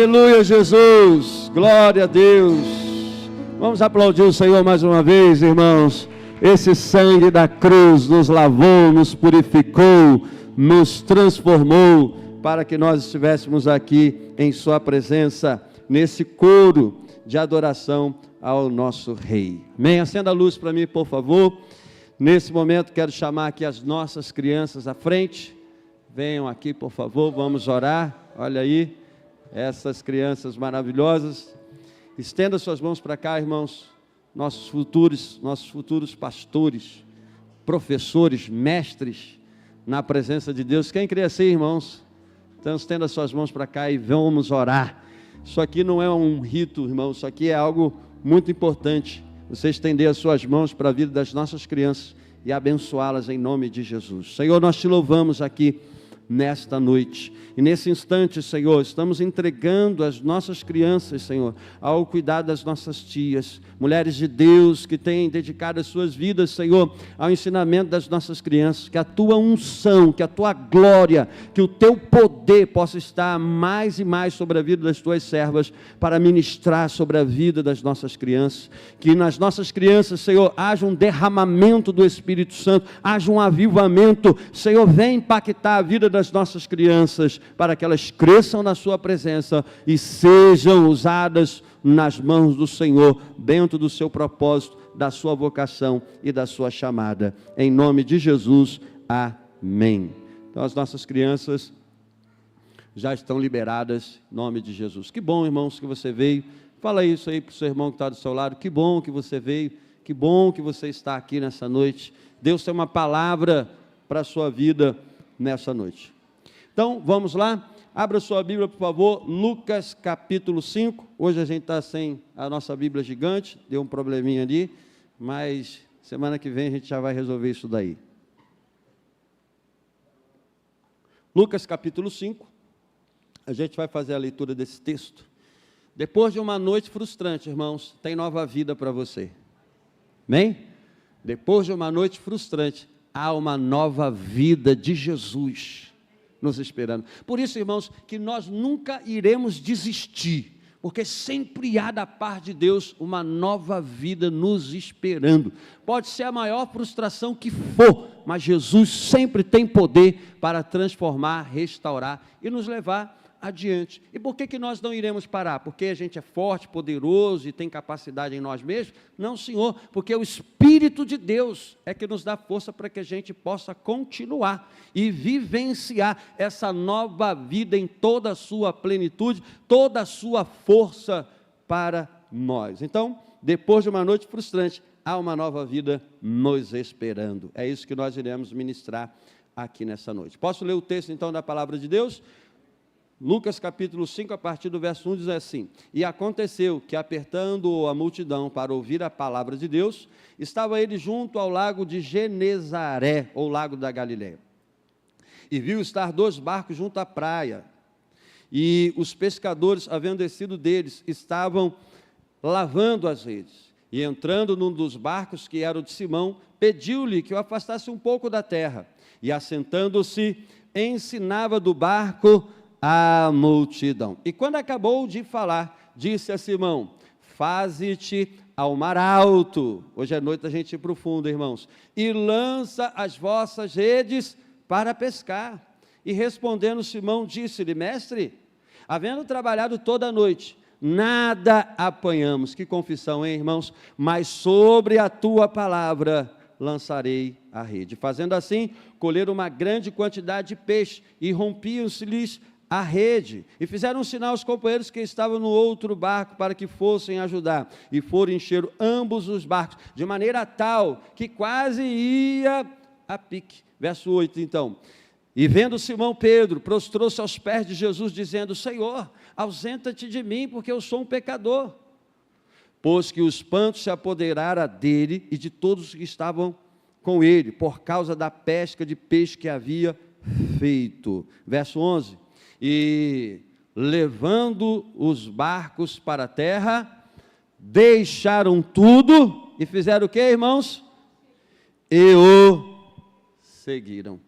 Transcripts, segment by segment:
Aleluia, Jesus, glória a Deus. Vamos aplaudir o Senhor mais uma vez, irmãos. Esse sangue da cruz nos lavou, nos purificou, nos transformou, para que nós estivéssemos aqui em sua presença, nesse coro de adoração ao nosso Rei. Amém? Acenda a luz para mim, por favor. Nesse momento quero chamar aqui as nossas crianças à frente. Venham aqui, por favor, vamos orar. Olha aí, essas crianças maravilhosas. Estenda suas mãos para cá, irmãos. Nossos futuros pastores, professores, mestres, na presença de Deus. Quem crê assim, irmãos? Então estenda suas mãos para cá e vamos orar. Isso aqui não é um rito, irmãos. Isso aqui é algo muito importante. Você estender as suas mãos para a vida das nossas crianças e abençoá-las em nome de Jesus. Senhor, nós te louvamos aqui nesta noite, e nesse instante, Senhor, estamos entregando as nossas crianças, Senhor, ao cuidado das nossas tias, mulheres de Deus, que têm dedicado as suas vidas, Senhor, ao ensinamento das nossas crianças, que a tua unção, que a tua glória, que o teu poder possa estar mais e mais sobre a vida das tuas servas, para ministrar sobre a vida das nossas crianças, que nas nossas crianças, Senhor, haja um derramamento do Espírito Santo, haja um avivamento, Senhor, vem impactar a vida das nossas crianças, para que elas cresçam na sua presença e sejam usadas nas mãos do Senhor, dentro do seu propósito, da sua vocação e da sua chamada, em nome de Jesus, amém. Então as nossas crianças já estão liberadas, em nome de Jesus. Que bom, irmãos, que você veio. Fala isso aí para o seu irmão que está do seu lado. Que bom que você veio, que bom que você está aqui nessa noite. Deus tem uma palavra para a sua vida nessa noite. Então, vamos lá, abra sua Bíblia, por favor, Lucas capítulo 5, hoje a gente está sem a nossa Bíblia gigante, deu um probleminha ali, mas semana que vem a gente já vai resolver isso daí. Lucas capítulo 5, a gente vai fazer a leitura desse texto. Depois de uma noite frustrante, irmãos, tem nova vida para você, amém? Depois de uma noite frustrante, há uma nova vida de Jesus nos esperando. Por isso, irmãos, que nós nunca iremos desistir, porque sempre há da parte de Deus uma nova vida nos esperando. Pode ser a maior frustração que for, mas Jesus sempre tem poder para transformar, restaurar e nos levar adiante. E por que nós não iremos parar? Porque a gente é forte, poderoso e tem capacidade em nós mesmos? Não, Senhor, porque o Espírito de Deus é que nos dá força para que a gente possa continuar e vivenciar essa nova vida em toda a sua plenitude, toda a sua força para nós. Então, depois de uma noite frustrante, há uma nova vida nos esperando. É isso que nós iremos ministrar aqui nessa noite. Posso ler o texto então da palavra de Deus? Lucas capítulo 5, a partir do verso 1, diz assim: E aconteceu que, apertando a multidão para ouvir a palavra de Deus, estava ele junto ao lago de Genezaré, ou lago da Galileia. E viu estar 2 barcos junto à praia, e os pescadores, havendo descido deles, estavam lavando as redes. E entrando num dos barcos, que era o de Simão, pediu-lhe que o afastasse um pouco da terra. E assentando-se, ensinava do barco a multidão. E quando acabou de falar, disse a Simão: faze-te ao mar alto. Hoje é noite da gente ir para o fundo, irmãos. E lança as vossas redes para pescar. E respondendo Simão, disse-lhe: mestre, havendo trabalhado toda a noite, nada apanhamos. Que confissão, hein, irmãos? Mas sobre a tua palavra lançarei a rede. Fazendo assim, colheram uma grande quantidade de peixe e rompiam-se-lhes a rede, e fizeram um sinal aos companheiros que estavam no outro barco para que fossem ajudar, e foram encher ambos os barcos, de maneira tal que quase ia a pique. Verso 8 então: e vendo Simão Pedro, prostrou-se aos pés de Jesus, dizendo: Senhor, ausenta-te de mim, porque eu sou um pecador. Pois que o espanto se apoderara dele e de todos que estavam com ele, por causa da pesca de peixe que havia feito. Verso 11: e levando os barcos para a terra, deixaram tudo e fizeram o que, irmãos? E o seguiram.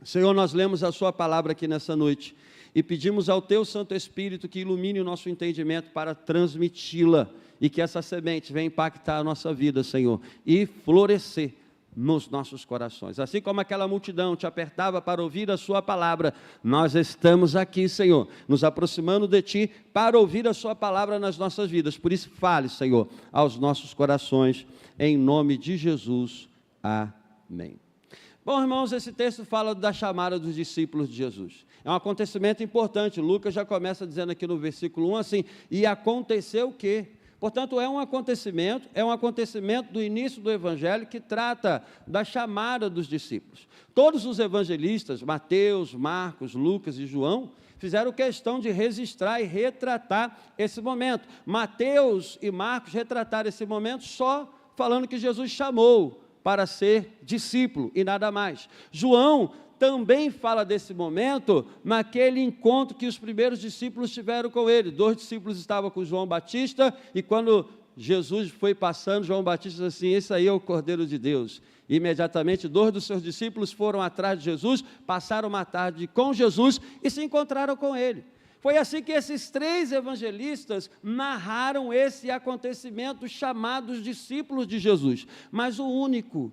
Senhor, nós lemos a sua palavra aqui nessa noite, e pedimos ao Teu Santo Espírito que ilumine o nosso entendimento para transmiti-la, e que essa semente venha impactar a nossa vida, Senhor, e florescer nos nossos corações. Assim como aquela multidão te apertava para ouvir a sua palavra, nós estamos aqui, Senhor, nos aproximando de Ti para ouvir a sua palavra nas nossas vidas. Por isso, fale, Senhor, aos nossos corações, em nome de Jesus. Amém. Bom, irmãos, esse texto fala da chamada dos discípulos de Jesus. É um acontecimento importante. Lucas já começa dizendo aqui no versículo 1 assim: e aconteceu o quê? Portanto, é um acontecimento do início do Evangelho que trata da chamada dos discípulos. Todos os evangelistas, Mateus, Marcos, Lucas e João, fizeram questão de registrar e retratar esse momento. Mateus e Marcos retrataram esse momento só falando que Jesus chamou para ser discípulo e nada mais. João também fala desse momento naquele encontro que os primeiros discípulos tiveram com ele. 2 discípulos estavam com João Batista, e quando Jesus foi passando, João Batista disse assim: esse aí é o Cordeiro de Deus. Imediatamente 2 dos seus discípulos foram atrás de Jesus, passaram uma tarde com Jesus e se encontraram com ele. Foi assim que esses 3 evangelistas narraram esse acontecimento, chamados discípulos de Jesus. Mas o único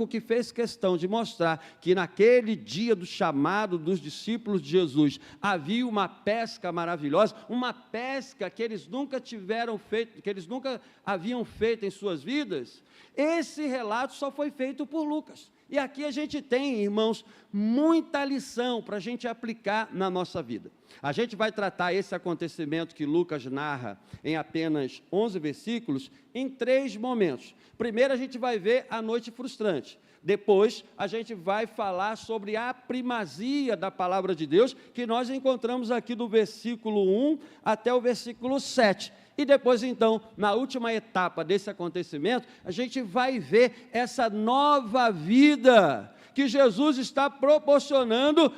que fez questão de mostrar que naquele dia do chamado dos discípulos de Jesus havia uma pesca maravilhosa, uma pesca que eles nunca tiveram feito, que eles nunca haviam feito em suas vidas, esse relato só foi feito por Lucas. E aqui a gente tem, irmãos, muita lição para a gente aplicar na nossa vida. A gente vai tratar esse acontecimento que Lucas narra em apenas 11 versículos, em 3 momentos. Primeiro a gente vai ver a noite frustrante. Depois a gente vai falar sobre a primazia da palavra de Deus, que nós encontramos aqui do versículo 1 até o versículo 7. E depois, então, na última etapa desse acontecimento, a gente vai ver essa nova vida que Jesus está proporcionando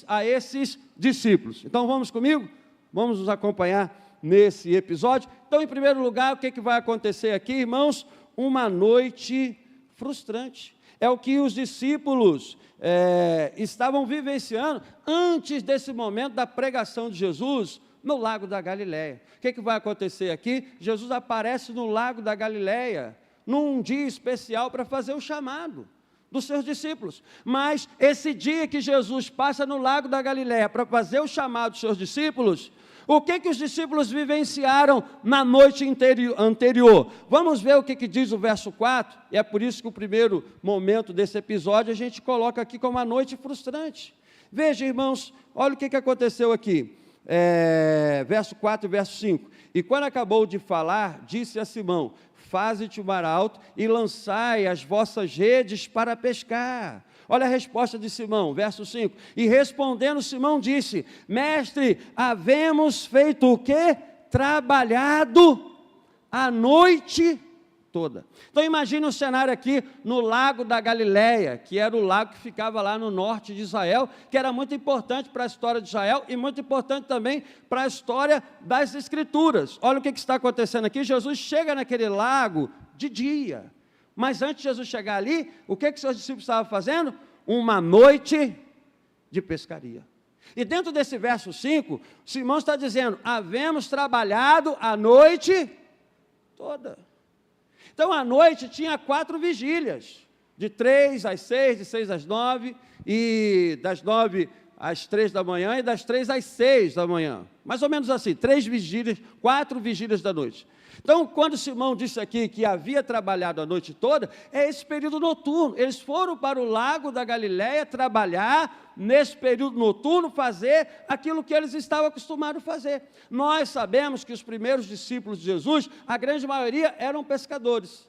a esses discípulos. Então, vamos comigo? Vamos nos acompanhar nesse episódio. Então, em primeiro lugar, o que vai acontecer aqui, irmãos? Uma noite frustrante. É o que os discípulos estavam vivenciando antes desse momento da pregação de Jesus no Lago da Galileia. O que vai acontecer aqui? Jesus aparece no Lago da Galileia, num dia especial para fazer o chamado dos seus discípulos. Mas esse dia que Jesus passa no Lago da Galileia para fazer o chamado dos seus discípulos, o que os discípulos vivenciaram na noite anterior? Vamos ver o que diz o verso 4, e é por isso que o primeiro momento desse episódio a gente coloca aqui como uma noite frustrante. Veja, irmãos, olha o que aconteceu aqui. Verso 4 e verso 5. E quando acabou de falar, disse a Simão: faze-te o mar alto e lançai as vossas redes para pescar. Olha a resposta de Simão, verso 5. E respondendo Simão disse: mestre, havemos feito o quê? Trabalhado a noite toda. Então imagine um cenário aqui no Lago da Galileia, que era o lago que ficava lá no norte de Israel, que era muito importante para a história de Israel e muito importante também para a história das Escrituras. Olha o que está acontecendo aqui. Jesus chega naquele lago de dia, mas antes de Jesus chegar ali, o que seus discípulos estavam fazendo? Uma noite de pescaria. E dentro desse verso 5, Simão está dizendo: havemos trabalhado a noite toda. Então, à noite tinha 4 vigílias, de 3 às 6, de 6 às 9, e das 9 às 3 da manhã, e das 3 às 6 da manhã. Mais ou menos assim, 3 vigílias, 4 vigílias da noite. Então, quando Simão disse aqui que havia trabalhado a noite toda, é esse período noturno. Eles foram para o Lago da Galileia trabalhar nesse período noturno, fazer aquilo que eles estavam acostumados a fazer. Nós sabemos que os primeiros discípulos de Jesus, a grande maioria eram pescadores.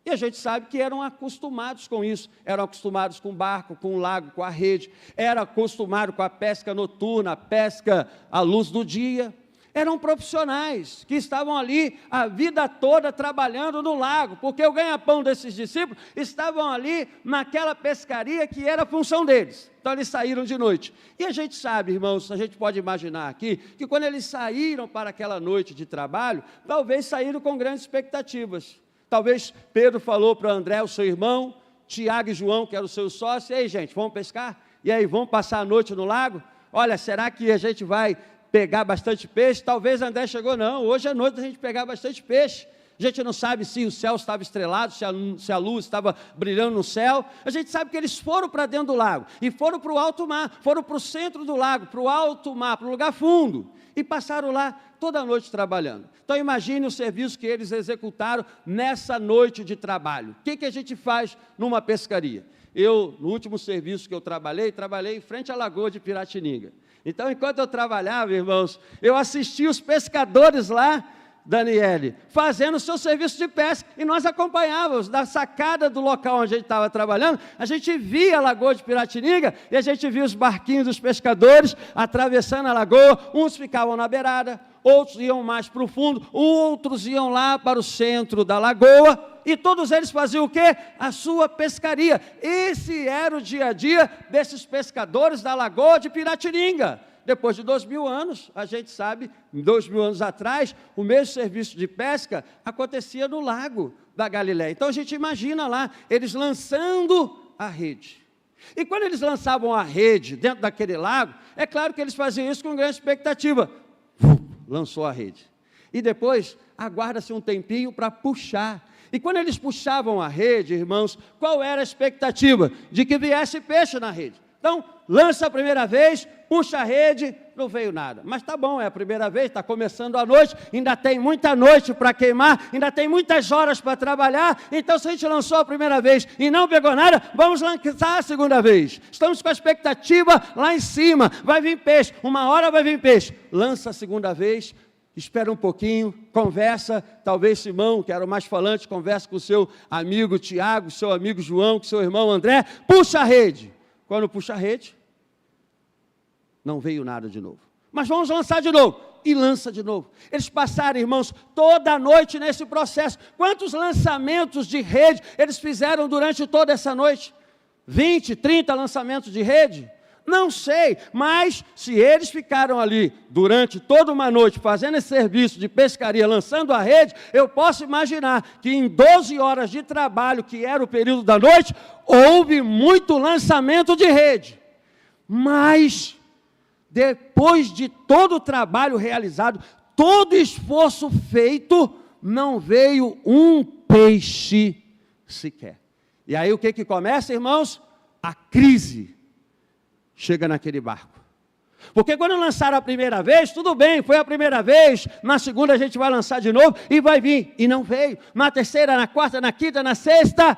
E a gente sabe que eram acostumados com isso, eram acostumados com o barco, com o lago, com a rede, eram acostumados com a pesca noturna, a pesca à luz do dia. Eram profissionais que estavam ali a vida toda trabalhando no lago, porque o ganha-pão desses discípulos estavam ali naquela pescaria que era a função deles. Então eles saíram de noite. E a gente sabe, irmãos, a gente pode imaginar aqui, que quando eles saíram para aquela noite de trabalho, talvez saíram com grandes expectativas. Talvez Pedro falou para André, o seu irmão, Tiago e João, que eram os seus sócios: ei, gente, vamos pescar? E aí, vamos passar a noite no lago? olha, será que a gente vai pegar bastante peixe? Talvez André chegou, não, hoje à noite a gente pegar bastante peixe. A gente não sabe se o céu estava estrelado, se a luz estava brilhando no céu. A gente sabe que eles foram para dentro do lago, e foram para o alto mar, foram para o centro do lago, para o alto mar, para o lugar fundo, e passaram lá toda a noite trabalhando. Então imagine o serviço que eles executaram nessa noite de trabalho. O que a gente faz numa pescaria? Eu, no último serviço que eu trabalhei em frente à lagoa de Piratininga. Então, enquanto eu trabalhava, irmãos, eu assistia os pescadores lá, Daniele, fazendo o seu serviço de pesca, e nós acompanhávamos da sacada do local onde a gente estava trabalhando. A gente via a lagoa de Piratininga, e a gente via os barquinhos dos pescadores atravessando a lagoa. Uns ficavam na beirada, outros iam mais para o fundo, outros iam lá para o centro da lagoa, e todos eles faziam o quê? A sua pescaria. Esse era o dia a dia desses pescadores da lagoa de Piratininga. Depois de 2000 anos, a gente sabe, 2000 anos atrás, o mesmo serviço de pesca acontecia no lago da Galileia. Então a gente imagina lá, eles lançando a rede. E quando eles lançavam a rede dentro daquele lago, é claro que eles faziam isso com grande expectativa. Lançou a rede. E depois, aguarda-se um tempinho para puxar. E quando eles puxavam a rede, irmãos, qual era a expectativa? De que viesse peixe na rede. Então, lança a primeira vez, puxa a rede, não veio nada. Mas tá bom, é a primeira vez, está começando a noite, ainda tem muita noite para queimar, ainda tem muitas horas para trabalhar. Então, se a gente lançou a primeira vez e não pegou nada, vamos lançar a segunda vez. Estamos com a expectativa lá em cima, vai vir peixe, uma hora vai vir peixe. Lança a segunda vez, espera um pouquinho, conversa, talvez Simão, que era o mais falante, conversa com o seu amigo Tiago, seu amigo João, com seu irmão André, puxa a rede. Quando puxa a rede, não veio nada de novo. Mas vamos lançar de novo. E lança de novo. Eles passaram, irmãos, toda a noite nesse processo. Quantos lançamentos de rede eles fizeram durante toda essa noite? 20, 30 lançamentos de rede? Não sei, mas se eles ficaram ali durante toda uma noite fazendo esse serviço de pescaria, lançando a rede, eu posso imaginar que em 12 horas de trabalho, que era o período da noite, houve muito lançamento de rede. Mas, depois de todo o trabalho realizado, todo o esforço feito, não veio um peixe sequer. E aí o que começa, irmãos? A crise chega naquele barco. Porque quando lançaram a primeira vez, tudo bem, foi a primeira vez, na segunda a gente vai lançar de novo, e vai vir, e não veio. Na terceira, na quarta, na quinta, na sexta,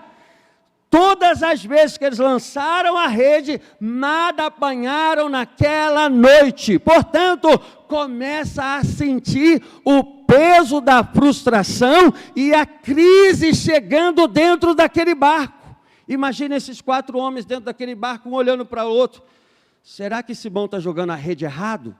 todas as vezes que eles lançaram a rede, nada apanharam naquela noite. Portanto, começa a sentir o peso da frustração e a crise chegando dentro daquele barco. Imagina esses 4 homens dentro daquele barco, um olhando para o outro. Será que Simão está jogando a rede errado?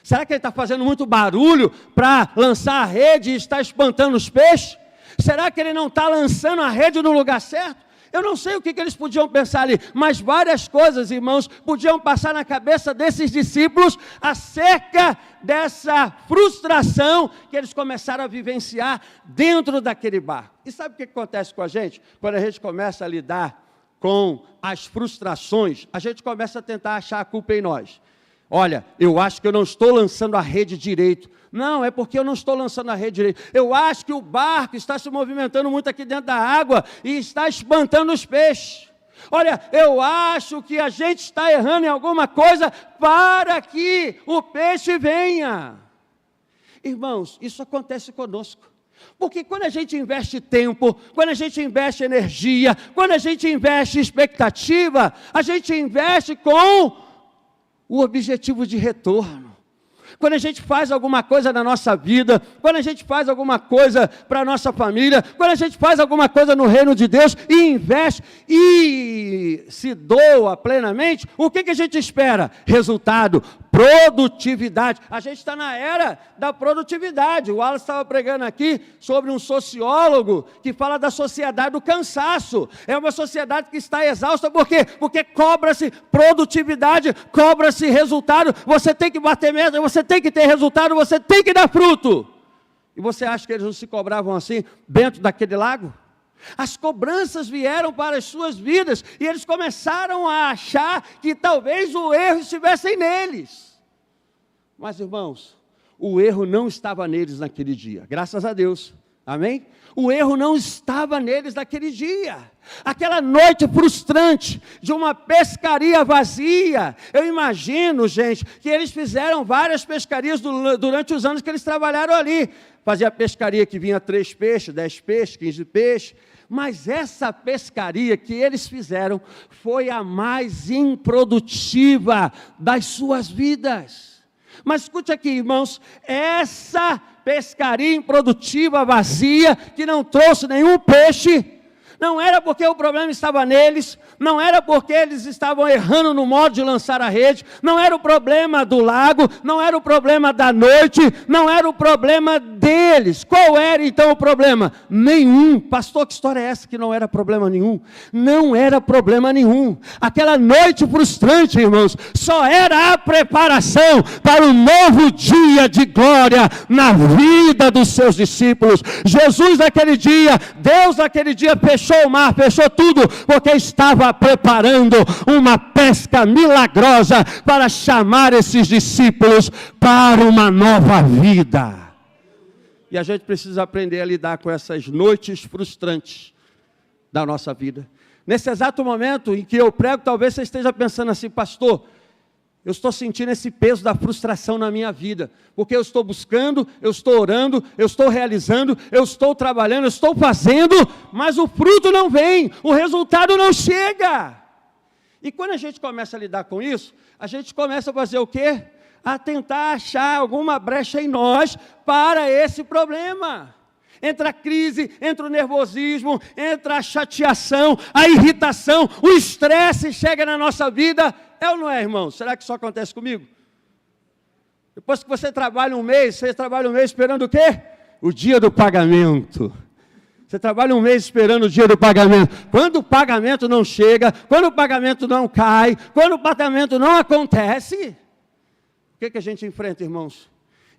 Será que ele está fazendo muito barulho para lançar a rede e está espantando os peixes? Será que ele não está lançando a rede no lugar certo? Eu não sei o que eles podiam pensar ali, mas várias coisas, irmãos, podiam passar na cabeça desses discípulos acerca dessa frustração que eles começaram a vivenciar dentro daquele barco. E sabe o que acontece com a gente? Quando a gente começa a lidar com as frustrações, a gente começa a tentar achar a culpa em nós. Olha, eu acho que eu não estou lançando a rede direito. Não, é porque eu não estou lançando a rede direito. Eu acho que o barco está se movimentando muito aqui dentro da água e está espantando os peixes. Olha, eu acho que a gente está errando em alguma coisa para que o peixe venha. Irmãos, isso acontece conosco. Porque quando a gente investe tempo, quando a gente investe energia, quando a gente investe expectativa, a gente investe com o objetivo de retorno. Quando a gente faz alguma coisa na nossa vida, quando a gente faz alguma coisa para a nossa família, quando a gente faz alguma coisa no reino de Deus e investe e se doa plenamente, o que a gente espera? Resultado, produtividade. A gente está na era da produtividade. O Wallace estava pregando aqui sobre um sociólogo que fala da sociedade do cansaço. É uma sociedade que está exausta, por quê? Porque cobra-se produtividade, cobra-se resultado. Você tem que bater meta, você tem que ter resultado, você tem que dar fruto. E você acha que eles não se cobravam assim dentro daquele lago? As cobranças vieram para as suas vidas e eles começaram a achar que talvez o erro estivesse neles. Mas, irmãos, o erro não estava neles naquele dia, graças a Deus, amém? O erro não estava neles naquele dia. Aquela noite frustrante de uma pescaria vazia. Eu imagino, gente, que eles fizeram várias pescarias durante os anos que eles trabalharam ali. Fazia pescaria que vinha 3 peixes, 10 peixes, 15 peixes. Mas essa pescaria que eles fizeram foi a mais improdutiva das suas vidas. Mas escute aqui, irmãos, essa pescaria improdutiva, vazia, que não trouxe nenhum peixe, não era porque o problema estava neles, não era porque eles estavam errando no modo de lançar a rede, não era o problema do lago, não era o problema da noite, não era o problema deles. Qual era então o problema? Nenhum. Pastor, que história é essa que não era problema nenhum? Não era problema nenhum. Aquela noite frustrante, irmãos, só era a preparação para um novo dia de glória na vida dos seus discípulos. Jesus naquele dia, Deus naquele dia fechou o mar, fechou tudo, porque estava preparando uma pesca milagrosa para chamar esses discípulos para uma nova vida. E a gente precisa aprender a lidar com essas noites frustrantes da nossa vida. Nesse exato momento em que eu prego, talvez você esteja pensando assim: pastor, eu estou sentindo esse peso da frustração na minha vida, porque eu estou buscando, eu estou orando, eu estou realizando, eu estou trabalhando, eu estou fazendo, mas o fruto não vem, o resultado não chega. E quando a gente começa a lidar com isso, a gente começa a fazer o quê? A tentar achar alguma brecha em nós para esse problema. Entra a crise, entra o nervosismo, entra a chateação, a irritação, o estresse chega na nossa vida. É ou não é, irmão? Será que isso acontece comigo? Depois que você trabalha um mês, você trabalha um mês esperando o quê? O dia do pagamento. Você trabalha um mês esperando o dia do pagamento. Quando o pagamento não chega, quando o pagamento não cai, quando o pagamento não acontece, o que a gente enfrenta, irmãos?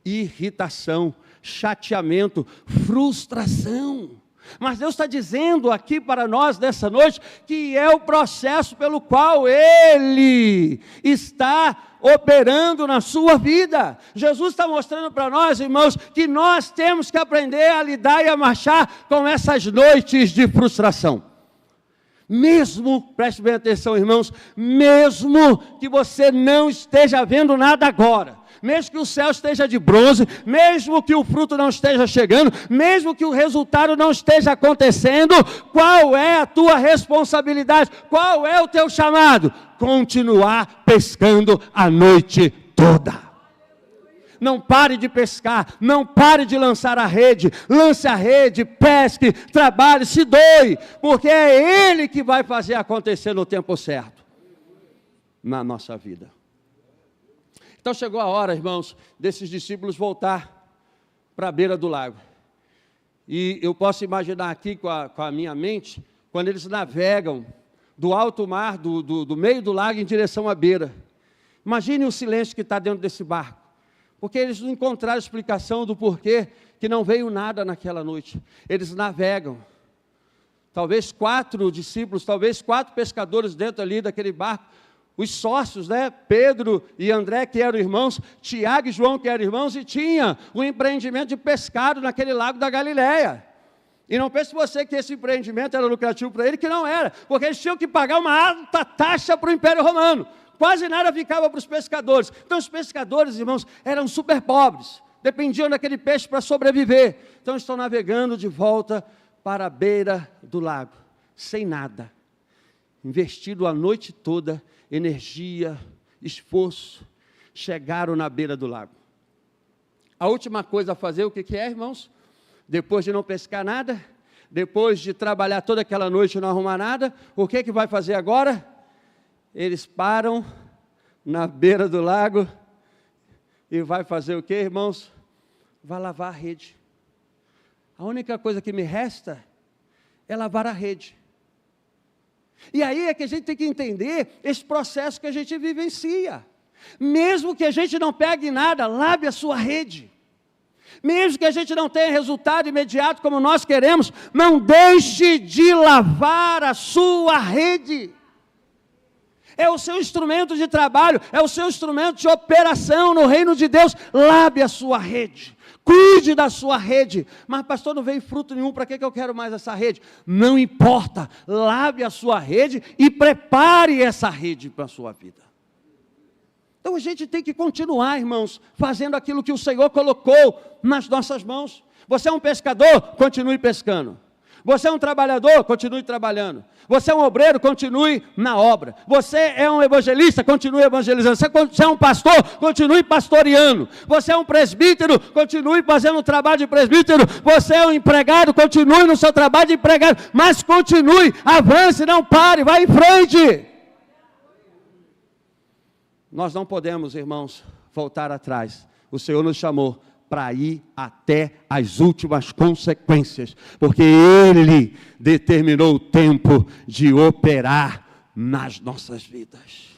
Irritação, chateamento, frustração. Mas Deus está dizendo aqui para nós nessa noite que é o processo pelo qual Ele está operando na sua vida. Jesus está mostrando para nós, irmãos, que nós temos que aprender a lidar e a marchar com essas noites de frustração. Mesmo, preste bem atenção, irmãos, mesmo que você não esteja vendo nada agora, mesmo que o céu esteja de bronze, mesmo que o fruto não esteja chegando, mesmo que o resultado não esteja acontecendo, qual é a tua responsabilidade? Qual é o teu chamado? Continuar pescando a noite toda. Não pare de pescar, não pare de lançar a rede, lance a rede, pesque, trabalhe, se doe, porque é Ele que vai fazer acontecer no tempo certo, na nossa vida. Então chegou a hora, irmãos, desses discípulos voltar para a beira do lago. E eu posso imaginar aqui com a minha mente, quando eles navegam do alto mar, do meio do lago em direção à beira. Imagine o silêncio que está dentro desse barco. Porque eles não encontraram explicação do porquê que não veio nada naquela noite. Eles navegam. Talvez 4 discípulos, talvez 4 pescadores dentro ali daquele barco. Os sócios, né? Pedro e André, que eram irmãos, Tiago e João, que eram irmãos, e tinha um empreendimento de pescado naquele lago da Galileia. E não pense você que esse empreendimento era lucrativo para ele, que não era, porque eles tinham que pagar uma alta taxa para o Império Romano. Quase nada ficava para os pescadores. Então os pescadores, irmãos, eram super pobres, dependiam daquele peixe para sobreviver. Então estão navegando de volta para a beira do lago, sem nada. Investido a noite toda, energia, esforço, chegaram na beira do lago. A última coisa a fazer, o que é, irmãos? Depois de não pescar nada, depois de trabalhar toda aquela noite e não arrumar nada, o que vai fazer agora? Eles param na beira do lago e vai fazer o que, irmãos? Vai lavar a rede. A única coisa que me resta é lavar a rede. E aí é que a gente tem que entender esse processo que a gente vivencia. Mesmo que a gente não pegue nada, lave a sua rede. Mesmo que a gente não tenha resultado imediato como nós queremos, não deixe de lavar a sua rede. É o seu instrumento de trabalho, é o seu instrumento de operação no reino de Deus. Lave a sua rede, cuide da sua rede. Mas pastor, não veio fruto nenhum, para que eu quero mais essa rede? Não importa, lave a sua rede e prepare essa rede para a sua vida. Então a gente tem que continuar, irmãos, fazendo aquilo que o Senhor colocou nas nossas mãos. Você é um pescador? Continue pescando. Você é um trabalhador? Continue trabalhando. Você é um obreiro? Continue na obra. Você é um evangelista? Continue evangelizando. Você é um pastor? Continue pastoreando. Você é um presbítero? Continue fazendo o trabalho de presbítero. Você é um empregado? Continue no seu trabalho de empregado. Mas continue, avance, não pare, vá em frente. Nós não podemos, irmãos, voltar atrás. O Senhor nos chamou para ir até as últimas consequências, porque Ele determinou o tempo de operar nas nossas vidas.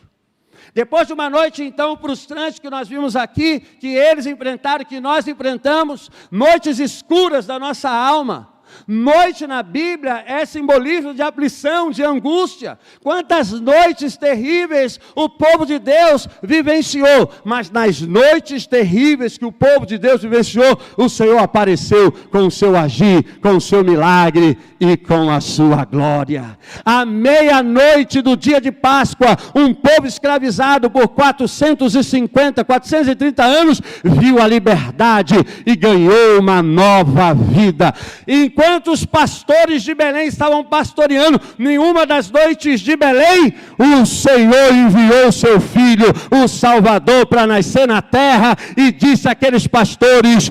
Depois de uma noite, então, frustrante que nós vimos aqui, que eles enfrentaram, que nós enfrentamos, noites escuras da nossa alma. Noite na Bíblia é simbolismo de aflição, de angústia. Quantas noites terríveis o povo de Deus vivenciou, mas nas noites terríveis que o povo de Deus vivenciou, o Senhor apareceu com o seu agir, com o seu milagre e com a sua glória. À meia-noite do dia de Páscoa, um povo escravizado por 430 anos, viu a liberdade e ganhou uma nova vida. Enquanto os pastores de Belém estavam pastoreando, nenhuma das noites de Belém, o Senhor enviou seu Filho, o Salvador, para nascer na terra, e disse àqueles pastores: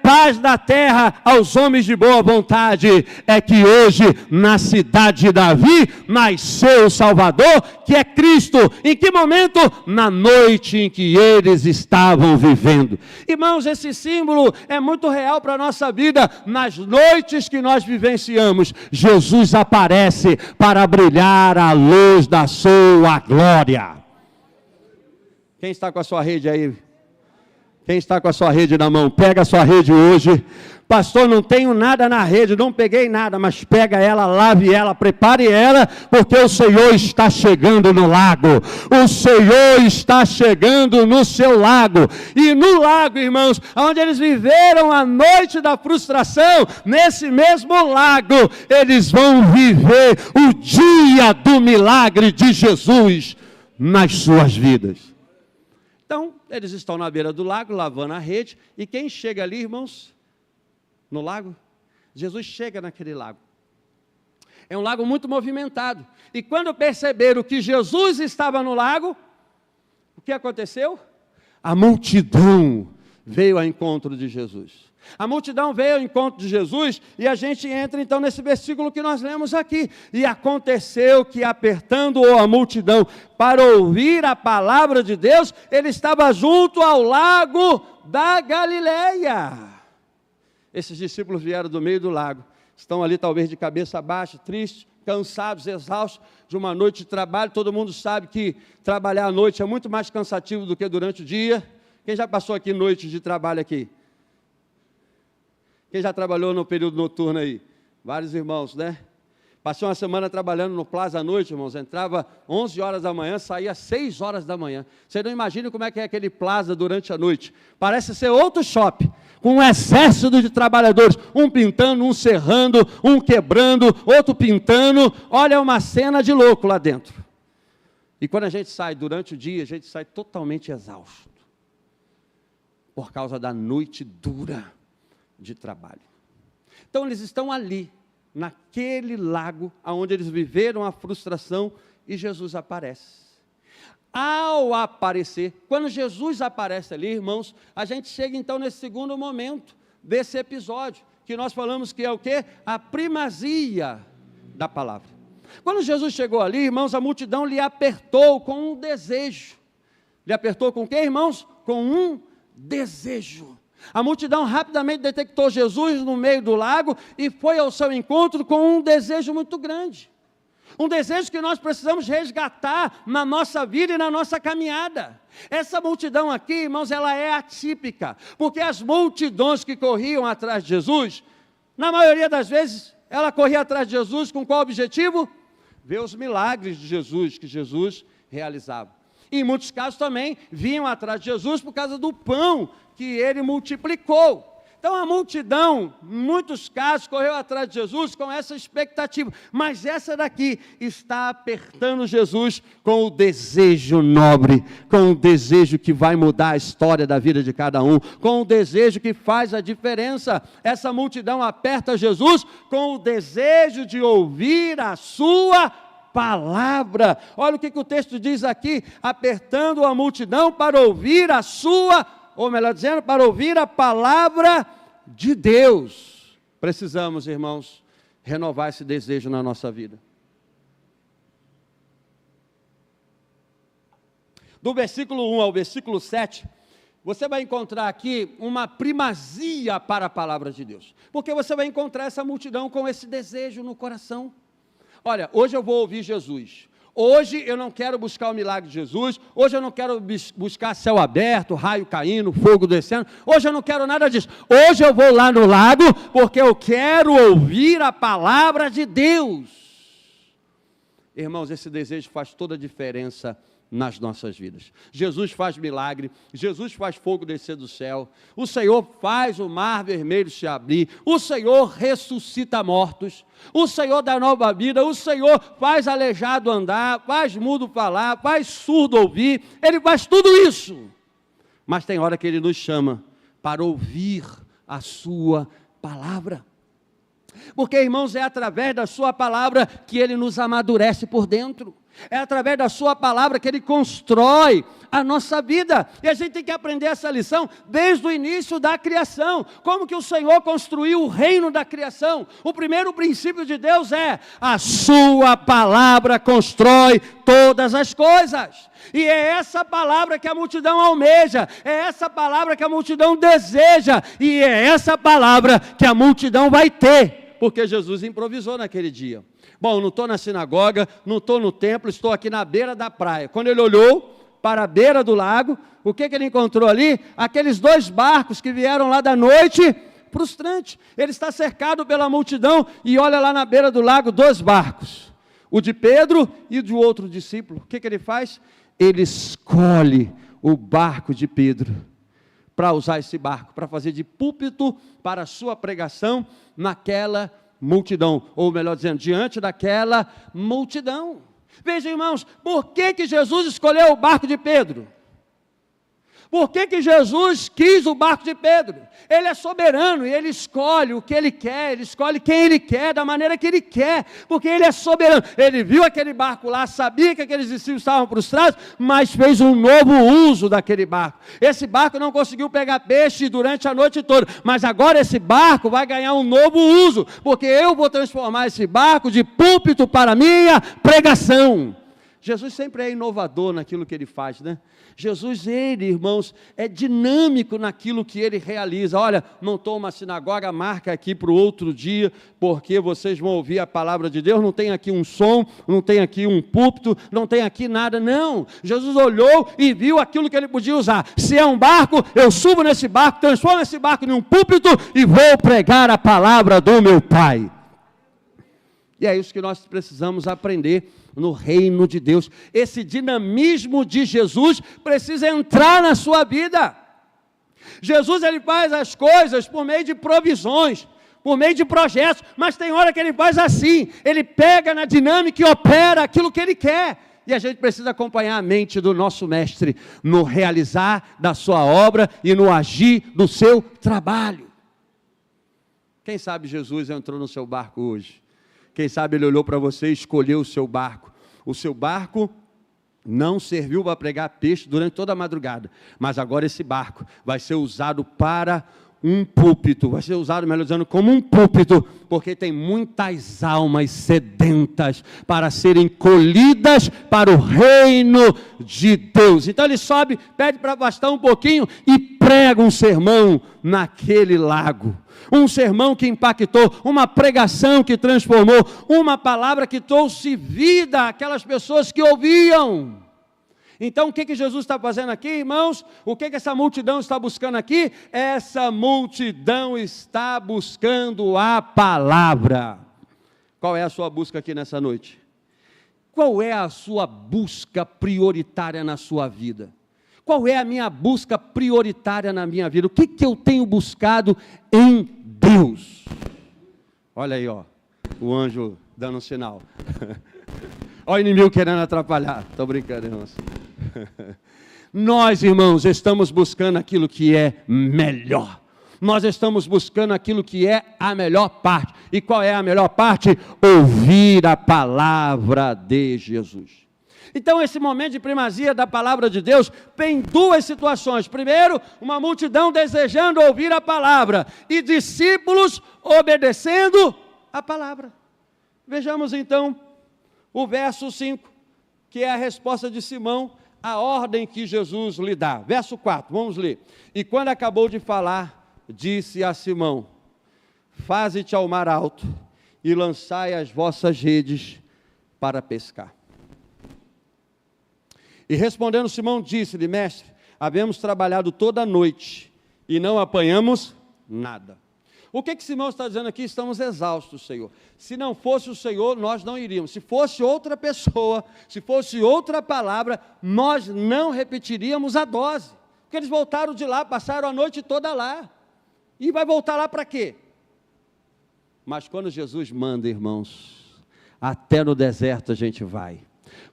paz na terra aos homens de boa vontade. É que hoje, na cidade de Davi, nasceu o Salvador, que é Cristo. Em que momento? Na noite em que eles estavam vivendo. Irmãos, esse símbolo é muito real para a nossa vida. Nas noites que nós vivenciamos, Jesus aparece para brilhar a luz da sua glória. Quem está com a sua rede aí? Quem está com a sua rede na mão? Pega a sua rede hoje. Pastor, não tenho nada na rede, não peguei nada, mas pega ela, lave ela, prepare ela, porque o Senhor está chegando no lago. O Senhor está chegando no seu lago. E no lago, irmãos, onde eles viveram a noite da frustração, nesse mesmo lago, eles vão viver o dia do milagre de Jesus nas suas vidas. Então, eles estão na beira do lago, lavando a rede, e quem chega ali, irmãos, no lago? Jesus chega naquele lago. É um lago muito movimentado. E quando perceberam que Jesus estava no lago, o que aconteceu? A multidão veio ao encontro de Jesus. A multidão veio ao encontro de Jesus, e a gente entra então nesse versículo que nós lemos aqui. E aconteceu que, apertando-o a multidão para ouvir a palavra de Deus, ele estava junto ao lago da Galileia. Esses discípulos vieram do meio do lago, estão ali talvez de cabeça baixa, tristes, cansados, exaustos de uma noite de trabalho. Todo mundo sabe que trabalhar à noite é muito mais cansativo do que durante o dia. Quem já passou aqui noites de trabalho aqui? Quem já trabalhou no período noturno aí? Vários irmãos, né? Passei uma semana trabalhando no Plaza à noite, irmãos. Entrava 11 horas da manhã, saía 6 horas da manhã. Você não imagina como é que é aquele Plaza durante a noite. Parece ser outro shopping, com um exército de trabalhadores. Um pintando, um serrando, um quebrando, outro pintando. Olha, é uma cena de louco lá dentro. E quando a gente sai durante o dia, a gente sai totalmente exausto. Por causa da noite dura de trabalho. Então eles estão ali, naquele lago, onde eles viveram a frustração, e Jesus aparece. Ao aparecer, quando Jesus aparece ali, irmãos, a gente chega então nesse segundo momento desse episódio, que nós falamos que é o quê? A primazia da palavra. Quando Jesus chegou ali, irmãos, a multidão lhe apertou com um desejo. Lhe apertou com o quê, irmãos? Com um desejo. A multidão rapidamente detectou Jesus no meio do lago e foi ao seu encontro com um desejo muito grande. Um desejo que nós precisamos resgatar na nossa vida e na nossa caminhada. Essa multidão aqui, irmãos, ela é atípica, porque as multidões que corriam atrás de Jesus, na maioria das vezes, ela corria atrás de Jesus com qual objetivo? Ver os milagres de Jesus, que Jesus realizava. E em muitos casos também vinham atrás de Jesus por causa do pão que ele multiplicou. Então a multidão, em muitos casos, correu atrás de Jesus com essa expectativa. Mas essa daqui está apertando Jesus com o desejo nobre, com o desejo que vai mudar a história da vida de cada um, com o desejo que faz a diferença. Essa multidão aperta Jesus com o desejo de ouvir a sua palavra. Olha o que o texto diz aqui: apertando a multidão para ouvir a sua, ou melhor dizendo, para ouvir a palavra de Deus. Precisamos, irmãos, renovar esse desejo na nossa vida. Do versículo 1 ao versículo 7, você vai encontrar aqui uma primazia para a palavra de Deus, porque você vai encontrar essa multidão com esse desejo no coração. Olha, hoje eu vou ouvir Jesus. Hoje eu não quero buscar o milagre de Jesus. Hoje eu não quero buscar céu aberto, raio caindo, fogo descendo. Hoje eu não quero nada disso. Hoje eu vou lá no lago porque eu quero ouvir a palavra de Deus. Irmãos, esse desejo faz toda a diferença nas nossas vidas. Jesus faz milagre, Jesus faz fogo descer do céu, o Senhor faz o mar vermelho se abrir, o Senhor ressuscita mortos, o Senhor dá nova vida, o Senhor faz aleijado andar, faz mudo falar, faz surdo ouvir, Ele faz tudo isso. Mas tem hora que Ele nos chama para ouvir a sua palavra. Porque, irmãos, é através da sua palavra que Ele nos amadurece por dentro. É através da sua palavra que Ele constrói a nossa vida. E a gente tem que aprender essa lição desde o início da criação. Como que o Senhor construiu o reino da criação? O primeiro princípio de Deus é: a sua palavra constrói todas as coisas. E é essa palavra que a multidão almeja, é essa palavra que a multidão deseja, e é essa palavra que a multidão vai ter, porque Jesus improvisou naquele dia. Bom, não estou na sinagoga, não estou no templo, estou aqui na beira da praia. Quando ele olhou para a beira do lago, o que ele encontrou ali? Aqueles 2 barcos que vieram lá da noite, frustrante. Ele está cercado pela multidão e olha lá na beira do lago 2 barcos. O de Pedro e do outro discípulo. O que ele faz? Ele escolhe o barco de Pedro para usar esse barco, para fazer de púlpito para a sua pregação naquela multidão, ou melhor dizendo, diante daquela multidão. Veja, irmãos, por que Jesus escolheu o barco de Pedro? Por que Jesus quis o barco de Pedro? Ele é soberano e Ele escolhe o que Ele quer, Ele escolhe quem Ele quer, da maneira que Ele quer, porque Ele é soberano. Ele viu aquele barco lá, sabia que aqueles discípulos estavam frustrados, mas fez um novo uso daquele barco. Esse barco não conseguiu pegar peixe durante a noite toda, mas agora esse barco vai ganhar um novo uso, porque eu vou transformar esse barco de púlpito para a minha pregação. Jesus sempre é inovador naquilo que Ele faz, né? Jesus, Ele, irmãos, é dinâmico naquilo que Ele realiza. Olha, montou uma sinagoga, marca aqui para o outro dia, porque vocês vão ouvir a palavra de Deus. Não tem aqui um som, não tem aqui um púlpito, não tem aqui nada, não. Jesus olhou e viu aquilo que Ele podia usar. Se é um barco, eu subo nesse barco, transformo esse barco em um púlpito e vou pregar a palavra do meu Pai. E é isso que nós precisamos aprender no reino de Deus. Esse dinamismo de Jesus precisa entrar na sua vida. Jesus, Ele faz as coisas por meio de provisões, por meio de projetos, mas tem hora que Ele faz assim, Ele pega na dinâmica e opera aquilo que Ele quer. E a gente precisa acompanhar a mente do nosso mestre no realizar da sua obra e no agir do seu trabalho. Quem sabe Jesus entrou no seu barco hoje? Quem sabe Ele olhou para você e escolheu o seu barco. O seu barco não serviu para pregar peixe durante toda a madrugada, mas agora esse barco vai ser usado para um púlpito, vai ser usado, melhor dizendo, como um púlpito, porque tem muitas almas sedentas para serem colhidas para o reino de Deus. Então ele sobe, pede para afastar um pouquinho e prega um sermão naquele lago. Um sermão que impactou, uma pregação que transformou, uma palavra que trouxe vida àquelas pessoas que ouviam. Então, o que Jesus está fazendo aqui, irmãos? O que essa multidão está buscando aqui? Essa multidão está buscando a palavra. Qual é a sua busca aqui nessa noite? Qual é a sua busca prioritária na sua vida? Qual é a minha busca prioritária na minha vida? O que eu tenho buscado em Deus? Olha aí, ó, o anjo dando um sinal. Olha o inimigo querendo atrapalhar. Estou brincando, irmãos. Nós, irmãos, estamos buscando aquilo que é melhor. Nós estamos buscando aquilo que é a melhor parte. E qual é a melhor parte? Ouvir a palavra de Jesus. Então, esse momento de primazia da palavra de Deus tem duas situações. Primeiro, uma multidão desejando ouvir a palavra e discípulos obedecendo a palavra. Vejamos então o verso 5, que é a resposta de Simão, a ordem que Jesus lhe dá. Verso 4, vamos ler. E quando acabou de falar, disse a Simão: faze-te ao mar alto e lançai as vossas redes para pescar. E respondendo Simão, disse-lhe: mestre, havemos trabalhado toda a noite e não apanhamos nada. O que Simão está dizendo aqui? Estamos exaustos, Senhor. Se não fosse o Senhor, nós não iríamos. Se fosse outra pessoa, se fosse outra palavra, nós não repetiríamos a dose. Porque eles voltaram de lá, passaram a noite toda lá. E vai voltar lá para quê? Mas quando Jesus manda, irmãos, até no deserto a gente vai.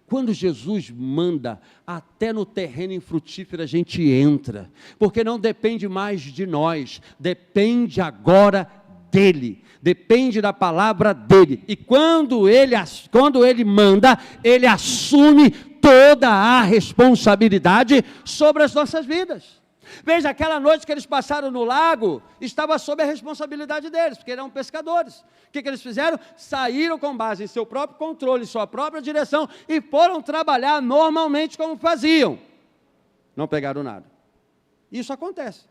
Quando Jesus manda, até no terreno infrutífero a gente entra, porque não depende mais de nós, depende agora dele, depende da palavra dele. E quando ele manda, ele assume toda a responsabilidade sobre as nossas vidas. Veja, aquela noite que eles passaram no lago, estava sob a responsabilidade deles, porque eram pescadores. O que eles fizeram? Saíram com base em seu próprio controle, em sua própria direção, e foram trabalhar normalmente como faziam. Não pegaram nada. Isso acontece.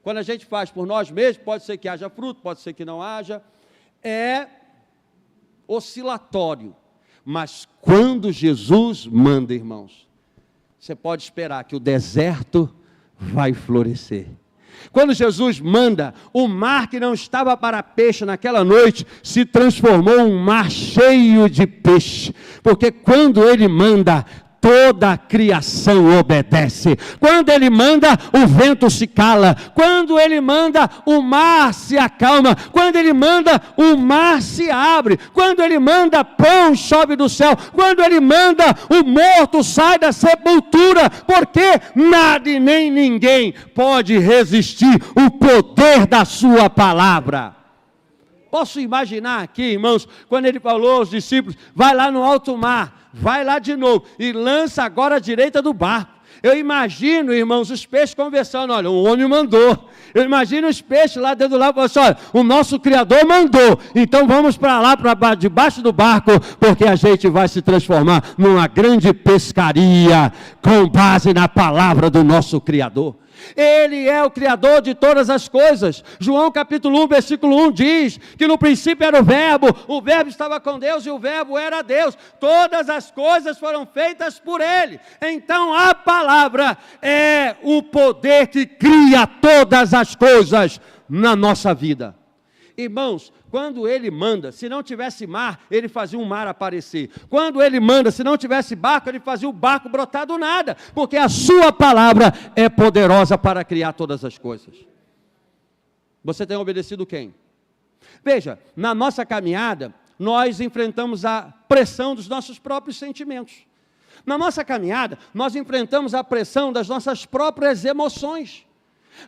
Quando a gente faz por nós mesmos, pode ser que haja fruto, pode ser que não haja, é oscilatório. Mas quando Jesus manda, irmãos, você pode esperar que o deserto vai florescer. Quando Jesus manda, o mar que não estava para peixe naquela noite, se transformou em um mar cheio de peixe, porque quando ele manda, toda a criação obedece. Quando ele manda, o vento se cala. Quando ele manda, o mar se acalma. Quando ele manda, o mar se abre. Quando ele manda, pão chove do céu. Quando ele manda, o morto sai da sepultura. Porque nada e nem ninguém pode resistir o poder da sua palavra. Posso imaginar aqui, irmãos, quando ele falou aos discípulos: vai lá no alto mar, vai lá de novo e lança agora à direita do barco. Eu imagino, irmãos, os peixes conversando: olha, o homem mandou. Eu imagino os peixes lá dentro do lago falando assim: olha, o nosso Criador mandou, então vamos para lá, para debaixo do barco, porque a gente vai se transformar numa grande pescaria, com base na palavra do nosso Criador. Ele é o Criador de todas as coisas. João capítulo 1, versículo 1 diz que no princípio era o Verbo estava com Deus e o Verbo era Deus. Todas as coisas foram feitas por Ele. Então a palavra é o poder que cria todas as coisas na nossa vida. Irmãos, quando ele manda, se não tivesse mar, ele fazia um mar aparecer. Quando ele manda, se não tivesse barco, ele fazia o barco brotar do nada. Porque a sua palavra é poderosa para criar todas as coisas. Você tem obedecido quem? Veja, na nossa caminhada, nós enfrentamos a pressão dos nossos próprios sentimentos. Na nossa caminhada, nós enfrentamos a pressão das nossas próprias emoções.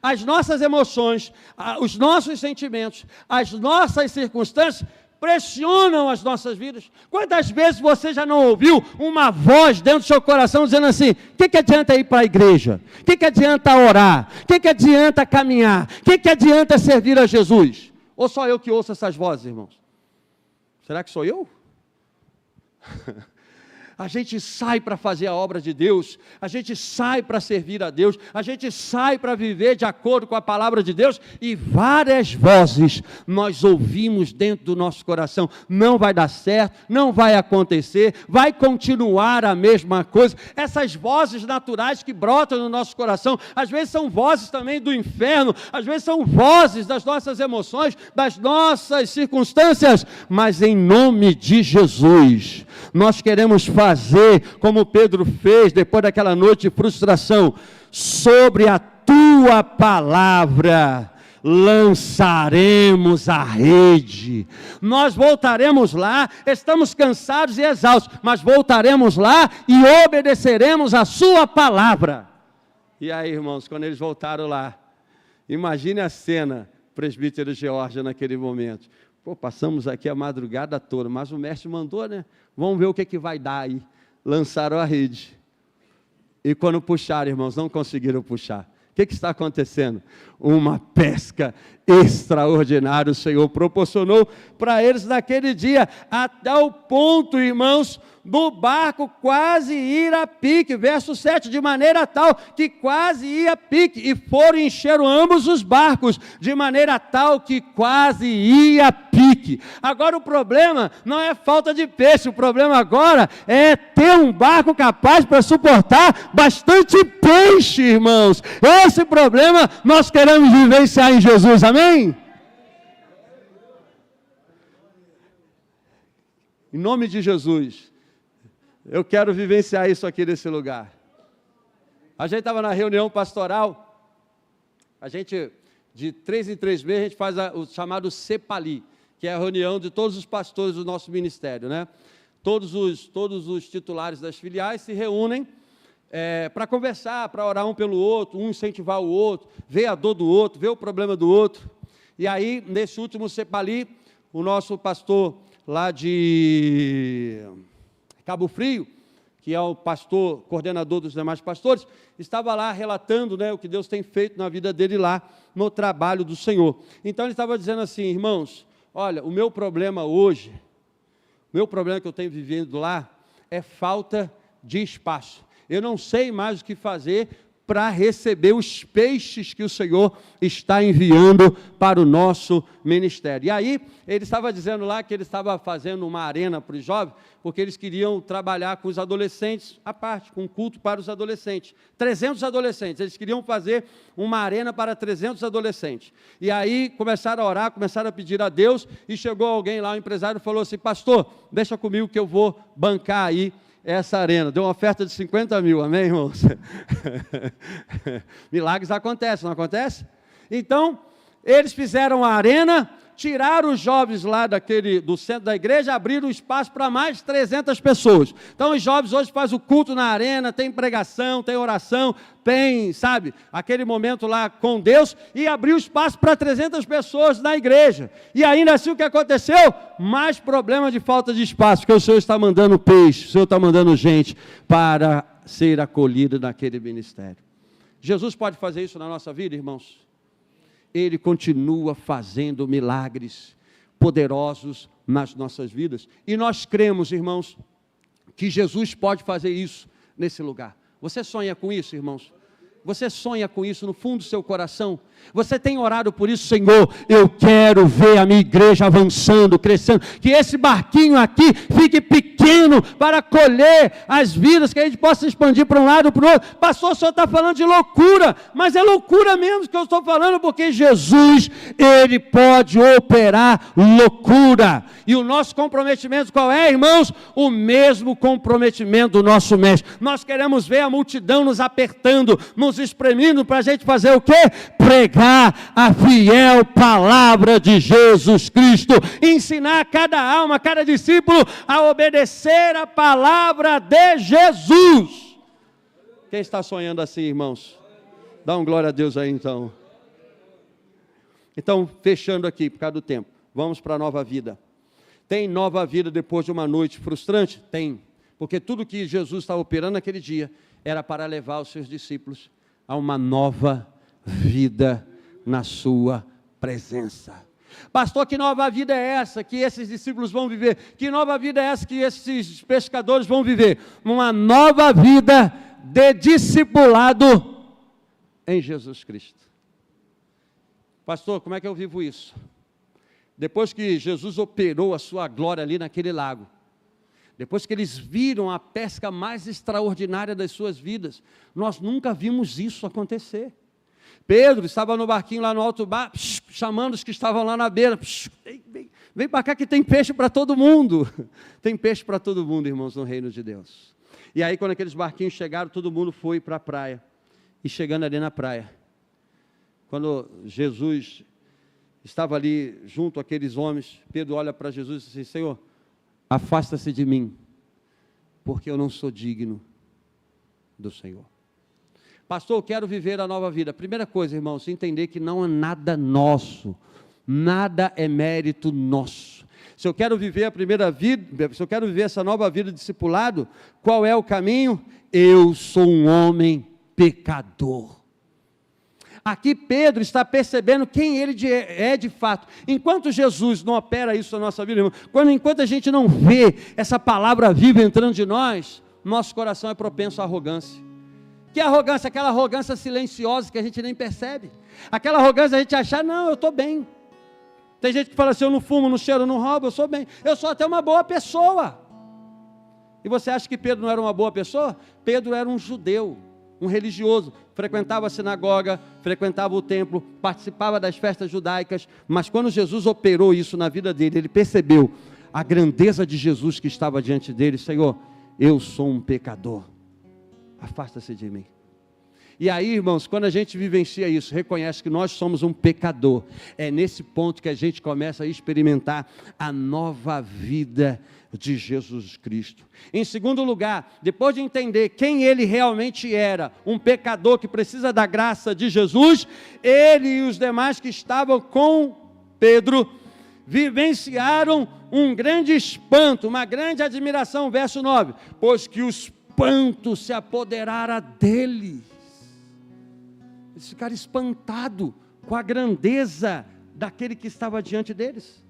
As nossas emoções, os nossos sentimentos, as nossas circunstâncias pressionam as nossas vidas. Quantas vezes você já não ouviu uma voz dentro do seu coração dizendo assim: o que adianta ir para a igreja? O que adianta orar? O que adianta caminhar? O que adianta servir a Jesus? Ou só eu que ouço essas vozes, irmãos? Será que sou eu? A gente sai para fazer a obra de Deus, a gente sai para servir a Deus, a gente sai para viver de acordo com a palavra de Deus, e várias vozes nós ouvimos dentro do nosso coração: não vai dar certo, não vai acontecer, vai continuar a mesma coisa. Essas vozes naturais que brotam no nosso coração, às vezes são vozes também do inferno, às vezes são vozes das nossas emoções, das nossas circunstâncias, mas em nome de Jesus, nós queremos fazer como Pedro fez depois daquela noite de frustração: sobre a tua palavra lançaremos a rede. Nós voltaremos lá, estamos cansados e exaustos, mas voltaremos lá e obedeceremos a sua palavra. E aí, irmãos, quando eles voltaram lá, imagine a cena, presbítero Georgia, naquele momento. Pô, passamos aqui a madrugada toda, mas o mestre mandou, né? Vamos ver o que vai dar aí. Lançaram a rede. E quando puxaram, irmãos, não conseguiram puxar. O que está acontecendo? Uma pesca extraordinária o Senhor proporcionou para eles naquele dia, até o ponto, irmãos, do barco quase ir a pique, verso 7, de maneira tal que quase ia a pique, e foram e encheram ambos os barcos, de maneira tal que quase ia a pique. Agora o problema não é falta de peixe, o problema agora é ter um barco capaz para suportar bastante peixe, irmãos. Esse problema nós queremos vivenciar em Jesus, amém? Em nome de Jesus, eu quero vivenciar isso aqui nesse lugar. A gente estava na reunião pastoral, a gente, de 3 em 3 meses, a gente faz o chamado CEPALI, que é a reunião de todos os pastores do nosso ministério, né? Todos os titulares das filiais se reúnem para conversar, para orar um pelo outro, um incentivar o outro, ver a dor do outro, ver o problema do outro. E aí, nesse último CEPALI, o nosso pastor lá de Cabo Frio, que é o pastor, coordenador dos demais pastores, estava lá relatando, né, o que Deus tem feito na vida dele lá, no trabalho do Senhor. Então ele estava dizendo assim: irmãos, olha, o meu problema hoje, o meu problema que eu tenho vivido lá, é falta de espaço. Eu não sei mais o que fazer para receber os peixes que o Senhor está enviando para o nosso ministério. E aí, ele estava dizendo lá que ele estava fazendo uma arena para os jovens, porque eles queriam trabalhar com os adolescentes, à parte, com culto para os adolescentes. 300 adolescentes, eles queriam fazer uma arena para 300 adolescentes. E aí, começaram a orar, começaram a pedir a Deus, e chegou alguém lá, um empresário, falou assim: pastor, deixa comigo que eu vou bancar aí essa arena. Deu uma oferta de 50 mil, amém, irmãos? Milagres acontecem, não acontece? Então, eles fizeram a arena, tiraram os jovens lá do centro da igreja, abriram espaço para mais de 300 pessoas. Então os jovens hoje fazem o culto na arena, tem pregação, tem oração, tem, sabe, aquele momento lá com Deus, e abriu espaço para 300 pessoas na igreja. E ainda assim o que aconteceu? Mais problema de falta de espaço, porque o Senhor está mandando peixe, o Senhor está mandando gente para ser acolhida naquele ministério. Jesus pode fazer isso na nossa vida, irmãos? Ele continua fazendo milagres poderosos nas nossas vidas. E nós cremos, irmãos, que Jesus pode fazer isso nesse lugar. Você sonha com isso, irmãos? Você sonha com isso no fundo do seu coração? Você tem orado por isso? Senhor, eu quero ver a minha igreja avançando, crescendo, que esse barquinho aqui fique pequeno para acolher as vidas, que a gente possa expandir para um lado ou para o outro. Pastor, o senhor está falando de loucura, mas é loucura mesmo que eu estou falando, porque Jesus, Ele pode operar loucura. E o nosso comprometimento qual é, irmãos? O mesmo comprometimento do nosso mestre. Nós queremos ver a multidão nos apertando, nos espremindo, para a gente fazer o quê? Pregar a fiel palavra de Jesus Cristo, ensinar cada alma, cada discípulo a obedecer a palavra de Jesus. Quem está sonhando assim, irmãos? Dá um glória a Deus aí, então. Então, fechando aqui, por causa do tempo, vamos para a nova vida. Tem nova vida depois de uma noite frustrante? Tem. Porque tudo que Jesus estava operando naquele dia era para levar os seus discípulos a uma nova vida na sua presença. Pastor, que nova vida é essa que esses discípulos vão viver? Que nova vida é essa que esses pescadores vão viver? Uma nova vida de discipulado em Jesus Cristo. Pastor, como é que eu vivo isso? Depois que Jesus operou a sua glória ali naquele lago, depois que eles viram a pesca mais extraordinária das suas vidas, nós nunca vimos isso acontecer. Pedro estava no barquinho lá no alto bar, chamando os que estavam lá na beira, vem para cá que tem peixe para todo mundo. Tem peixe para todo mundo, irmãos, no reino de Deus. E aí quando aqueles barquinhos chegaram, todo mundo foi para a praia. E chegando ali na praia, quando Jesus estava ali junto àqueles homens, Pedro olha para Jesus e diz assim: Senhor, afasta-se de mim, porque eu não sou digno do Senhor. Pastor, eu quero viver a nova vida. Primeira coisa, irmãos, entender que não é nada nosso, nada é mérito nosso. Se eu quero viver a primeira vida, se eu quero viver essa nova vida de discipulado, qual é o caminho? Eu sou um homem pecador. Aqui Pedro está percebendo quem ele é de fato. Enquanto Jesus não opera isso na nossa vida, irmão, enquanto a gente não vê essa palavra viva entrando de nós, nosso coração é propenso à arrogância. Que arrogância? Aquela arrogância silenciosa que a gente nem percebe. Aquela arrogância a gente achar, não, eu estou bem. Tem gente que fala assim, eu não fumo, não cheiro, não roubo, eu sou bem. Eu sou até uma boa pessoa. E você acha que Pedro não era uma boa pessoa? Pedro era um judeu, um religioso, frequentava a sinagoga, frequentava o templo, participava das festas judaicas, mas quando Jesus operou isso na vida dele, ele percebeu a grandeza de Jesus que estava diante dele. Senhor, eu sou um pecador, afasta-se de mim. E aí, irmãos, quando a gente vivencia isso, reconhece que nós somos um pecador, é nesse ponto que a gente começa a experimentar a nova vida de Jesus Cristo. Em segundo lugar, depois de entender quem ele realmente era, um pecador que precisa da graça de Jesus, ele e os demais que estavam com Pedro vivenciaram um grande espanto, uma grande admiração. Verso 9, pois que o espanto se apoderara deles. Eles ficaram espantados com a grandeza daquele que estava diante deles.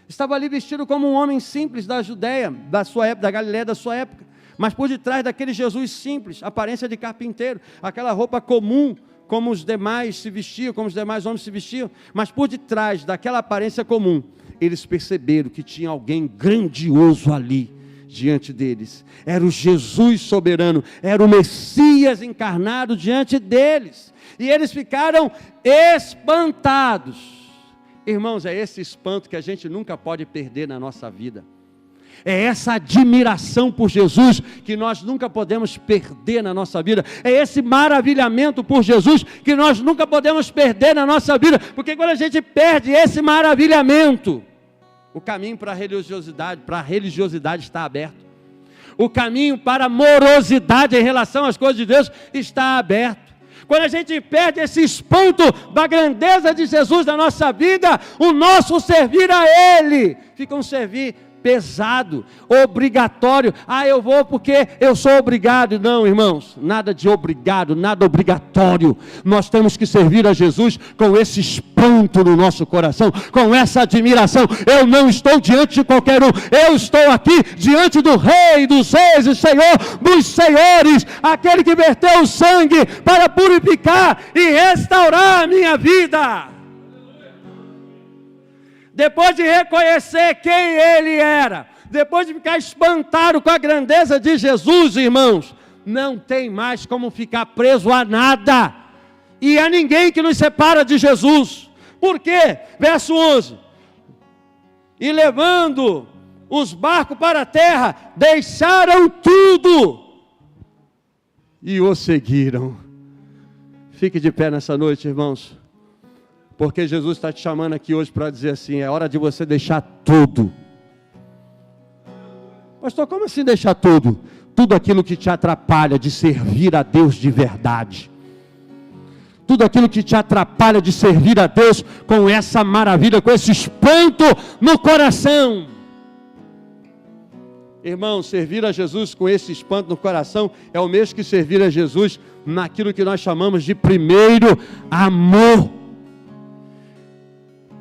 Estava ali vestido como um homem simples da Judeia, da sua época, da Galileia da sua época, mas por detrás daquele Jesus simples, aparência de carpinteiro, aquela roupa comum, como os demais se vestiam, como os demais homens se vestiam, mas por detrás daquela aparência comum, eles perceberam que tinha alguém grandioso ali diante deles. Era o Jesus soberano, era o Messias encarnado diante deles, e eles ficaram espantados. Irmãos, é esse espanto que a gente nunca pode perder na nossa vida. É essa admiração por Jesus que nós nunca podemos perder na nossa vida. É esse maravilhamento por Jesus que nós nunca podemos perder na nossa vida. Porque quando a gente perde esse maravilhamento, o caminho para a religiosidade está aberto. O caminho para a morosidade em relação às coisas de Deus está aberto. Quando a gente perde esse espanto da grandeza de Jesus na nossa vida, o nosso servir a Ele fica um servir pesado, obrigatório. Eu vou porque eu sou obrigado. Não, irmãos, nada de obrigado, nada obrigatório. Nós temos que servir a Jesus com esse espanto no nosso coração, com essa admiração. Eu não estou diante de qualquer um, eu estou aqui diante do Rei dos Reis e Senhor dos Senhores, aquele que verteu o sangue para purificar e restaurar a minha vida. Depois de reconhecer quem ele era, depois de ficar espantado com a grandeza de Jesus, irmãos, não tem mais como ficar preso a nada e a ninguém que nos separa de Jesus. Por quê? Verso 11, e levando os barcos para a terra, deixaram tudo e o seguiram. Fique de pé nessa noite, irmãos, porque Jesus está te chamando aqui hoje para dizer assim, é hora de você deixar tudo. Pastor, como assim deixar tudo? Tudo aquilo que te atrapalha de servir a Deus de verdade. Tudo aquilo que te atrapalha de servir a Deus com essa maravilha, com esse espanto no coração. Irmão, servir a Jesus com esse espanto no coração é o mesmo que servir a Jesus naquilo que nós chamamos de primeiro amor.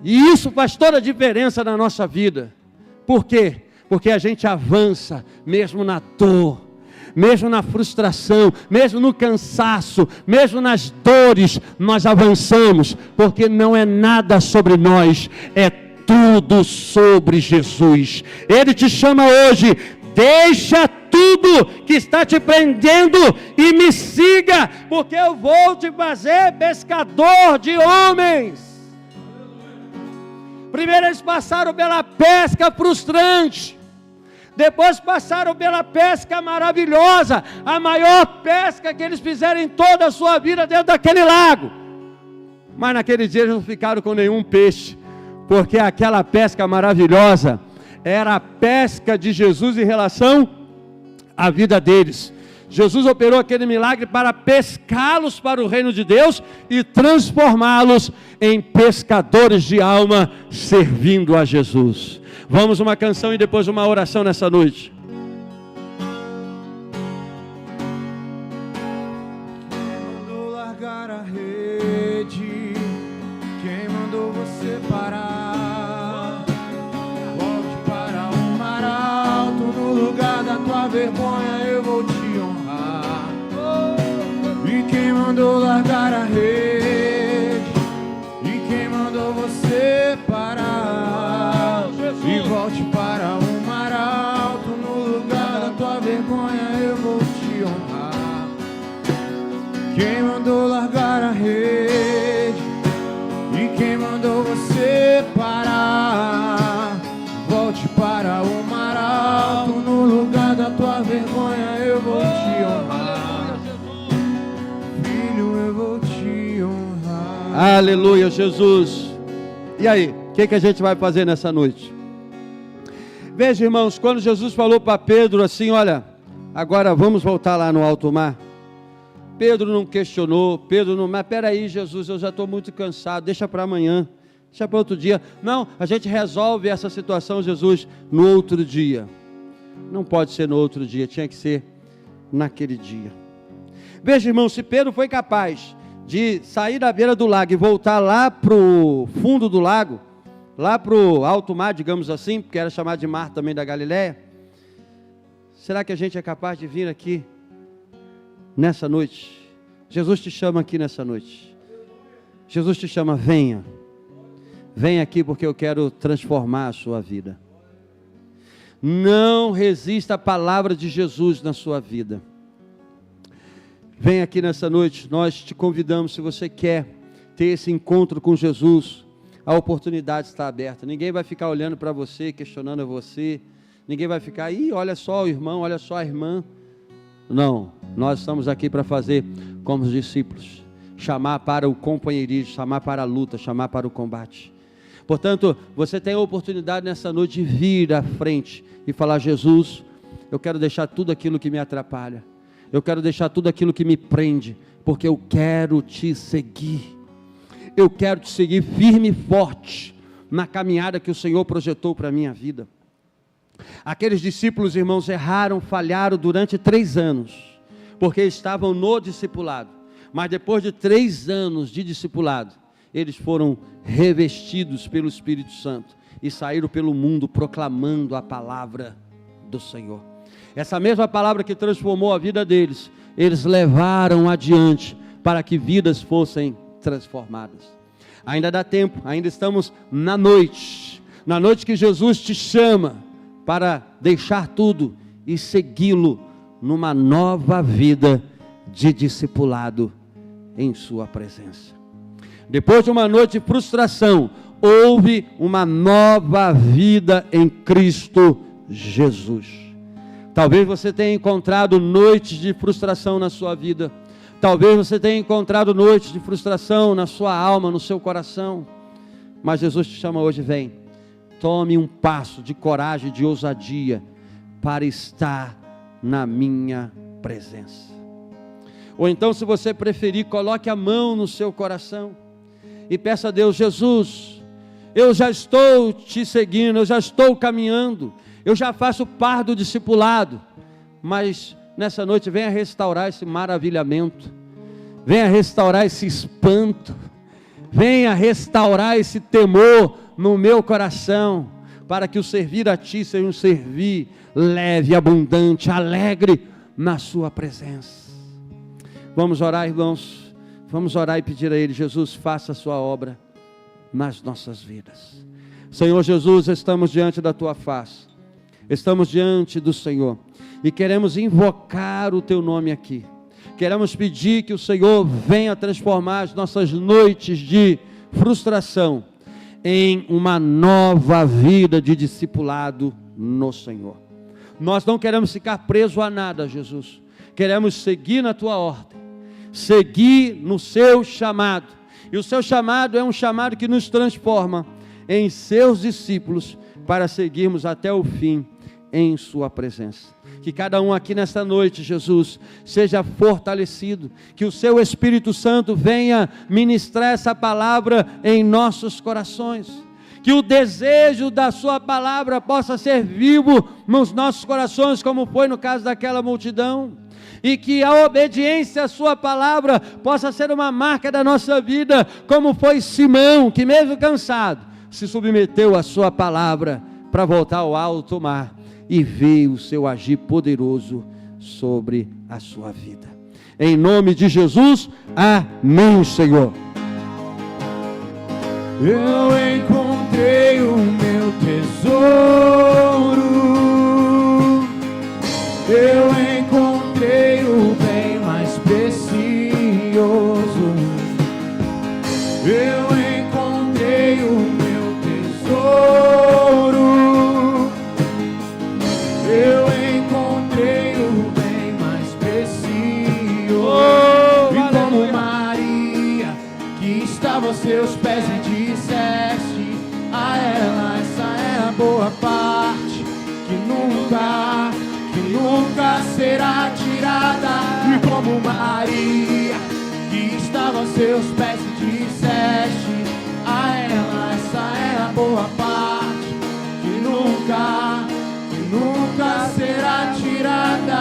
E isso faz toda a diferença na nossa vida. Por quê? Porque a gente avança mesmo na dor, mesmo na frustração, mesmo no cansaço, mesmo nas dores, nós avançamos, porque não é nada sobre nós, é tudo sobre Jesus. Ele te chama hoje: deixa tudo que está te prendendo e me siga, porque eu vou te fazer pescador de homens. Primeiro eles passaram pela pesca frustrante, depois passaram pela pesca maravilhosa, a maior pesca que eles fizeram em toda a sua vida dentro daquele lago. Mas naquele dia eles não ficaram com nenhum peixe, porque aquela pesca maravilhosa era a pesca de Jesus em relação à vida deles. Jesus operou aquele milagre para pescá-los para o reino de Deus e transformá-los em pescadores de alma, servindo a Jesus. Vamos uma canção e depois uma oração nessa noite. Quem mandou largar a rede? Quem mandou você parar? Volte para o mar alto, no lugar da tua vergonha eu vou te honrar. E quem mandou largar a rede? E quem mandou você parar? E volte para o mar alto, no lugar da tua vergonha eu vou te honrar. Quem mandou largar a rede? E quem mandou você parar? Volte para o mar alto, no lugar da tua vergonha eu vou te honrar. Filho, eu vou te honrar. Aleluia, Jesus. E aí, o que a gente vai fazer nessa noite? Veja, irmãos, quando Jesus falou para Pedro assim: olha, agora vamos voltar lá no alto mar. Pedro não questionou, Pedro não, mas peraí, Jesus, eu já estou muito cansado, deixa para amanhã, deixa para outro dia. Não, a gente resolve essa situação, Jesus, no outro dia. Não pode ser no outro dia, tinha que ser naquele dia. Veja, irmão, se Pedro foi capaz de sair da beira do lago e voltar lá para o fundo do lago, lá para o alto mar, digamos assim, porque era chamado de mar também da Galileia, será que a gente é capaz de vir aqui nessa noite? Jesus te chama aqui nessa noite. Jesus te chama: venha. Venha aqui porque eu quero transformar a sua vida. Não resista à palavra de Jesus na sua vida. Venha aqui nessa noite, nós te convidamos. Se você quer ter esse encontro com Jesus, a oportunidade está aberta. Ninguém vai ficar olhando para você, questionando você. Ninguém vai ficar: ih, olha só o irmão, olha só a irmã. Não, nós estamos aqui para fazer como os discípulos, chamar para o companheirismo, chamar para a luta, chamar para o combate. Portanto, você tem a oportunidade nessa noite de vir à frente e falar: Jesus, eu quero deixar tudo aquilo que me atrapalha, eu quero deixar tudo aquilo que me prende, porque eu quero te seguir. Eu quero te seguir firme e forte na caminhada que o Senhor projetou para a minha vida. Aqueles discípulos, irmãos, erraram, falharam durante 3 anos, porque estavam no discipulado. Mas depois de 3 anos de discipulado, eles foram revestidos pelo Espírito Santo e saíram pelo mundo proclamando a palavra do Senhor. Essa mesma palavra que transformou a vida deles, eles levaram adiante para que vidas fossem transformadas. Ainda dá tempo, ainda estamos na noite que Jesus te chama para deixar tudo e segui-lo numa nova vida de discipulado em sua presença. Depois de uma noite de frustração, houve uma nova vida em Cristo Jesus. Talvez você tenha encontrado noites de frustração na sua vida. Talvez você tenha encontrado noites de frustração na sua alma, no seu coração. Mas Jesus te chama hoje: vem, tome um passo de coragem, de ousadia, para estar na minha presença. Ou então, se você preferir, coloque a mão no seu coração e peça a Deus: Jesus, eu já estou te seguindo, eu já estou caminhando, eu já faço parte do discipulado, mas nessa noite venha restaurar esse maravilhamento, venha restaurar esse espanto, venha restaurar esse temor no meu coração, para que o servir a Ti seja um servir leve, abundante, alegre na Sua presença. Vamos orar, irmãos, vamos orar e pedir a Ele: Jesus, faça a Sua obra nas nossas vidas. Senhor Jesus, estamos diante da Tua face, estamos diante do Senhor, e queremos invocar o Teu nome aqui, queremos pedir que o Senhor venha transformar as nossas noites de frustração em uma nova vida de discipulado no Senhor. Nós não queremos ficar presos a nada, Jesus, queremos seguir na Tua ordem, seguir no Seu chamado, e o Seu chamado é um chamado que nos transforma em Seus discípulos, para seguirmos até o fim em Sua presença. Que cada um aqui nesta noite, Jesus, seja fortalecido, que o Seu Espírito Santo venha ministrar essa palavra em nossos corações, que o desejo da Sua palavra possa ser vivo nos nossos corações, como foi no caso daquela multidão, e que a obediência à Sua palavra possa ser uma marca da nossa vida, como foi Simão, que mesmo cansado, se submeteu à Sua palavra para voltar ao alto mar e ver o Seu agir poderoso sobre a sua vida. Em nome de Jesus, amém, Senhor. Eu encontrei o meu tesouro, eu encontrei o bem mais precioso, eu encontrei o meu tesouro, eu encontrei o bem mais precioso. E como Maria, que estava aos seus pés, e disseste a ela: essa é a boa parte, que nunca será tirada. E como Maria, que estava aos seus pés, e disseste a ela: essa é a boa parte, que nunca será tirada.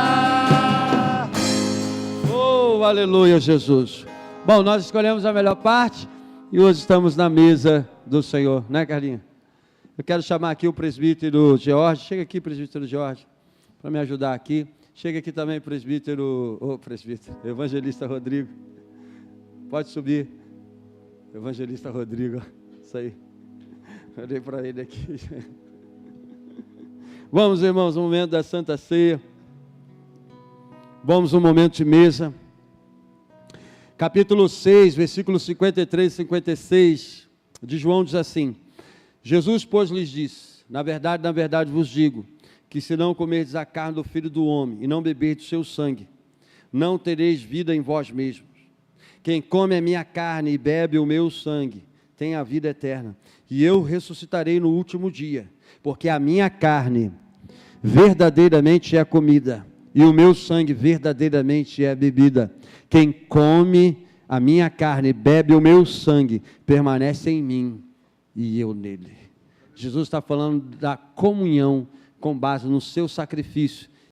Oh, aleluia, Jesus. Bom, nós escolhemos a melhor parte e hoje estamos na mesa do Senhor, né, Carlinhos? Eu quero chamar aqui o presbítero Jorge. Chega aqui, presbítero Jorge, para me ajudar aqui. Chega aqui também, evangelista Rodrigo. Pode subir. Evangelista Rodrigo, isso aí. Eu olhei para ele aqui. Vamos, irmãos, no momento da Santa Ceia. Vamos no momento de mesa. Capítulo 6, versículos 53 e 56 de João diz assim: Jesus, pois, lhes disse: na verdade vos digo, que se não comerdes a carne do Filho do Homem, e não beberdes o seu sangue, não tereis vida em vós mesmos. Quem come a minha carne e bebe o meu sangue, tem a vida eterna, e eu ressuscitarei no último dia, porque a minha carne verdadeiramente é comida, e o meu sangue verdadeiramente é bebida. Quem come a minha carne e bebe o meu sangue, permanece em mim, e eu nele. Jesus está falando da comunhão com base no seu sacrifício,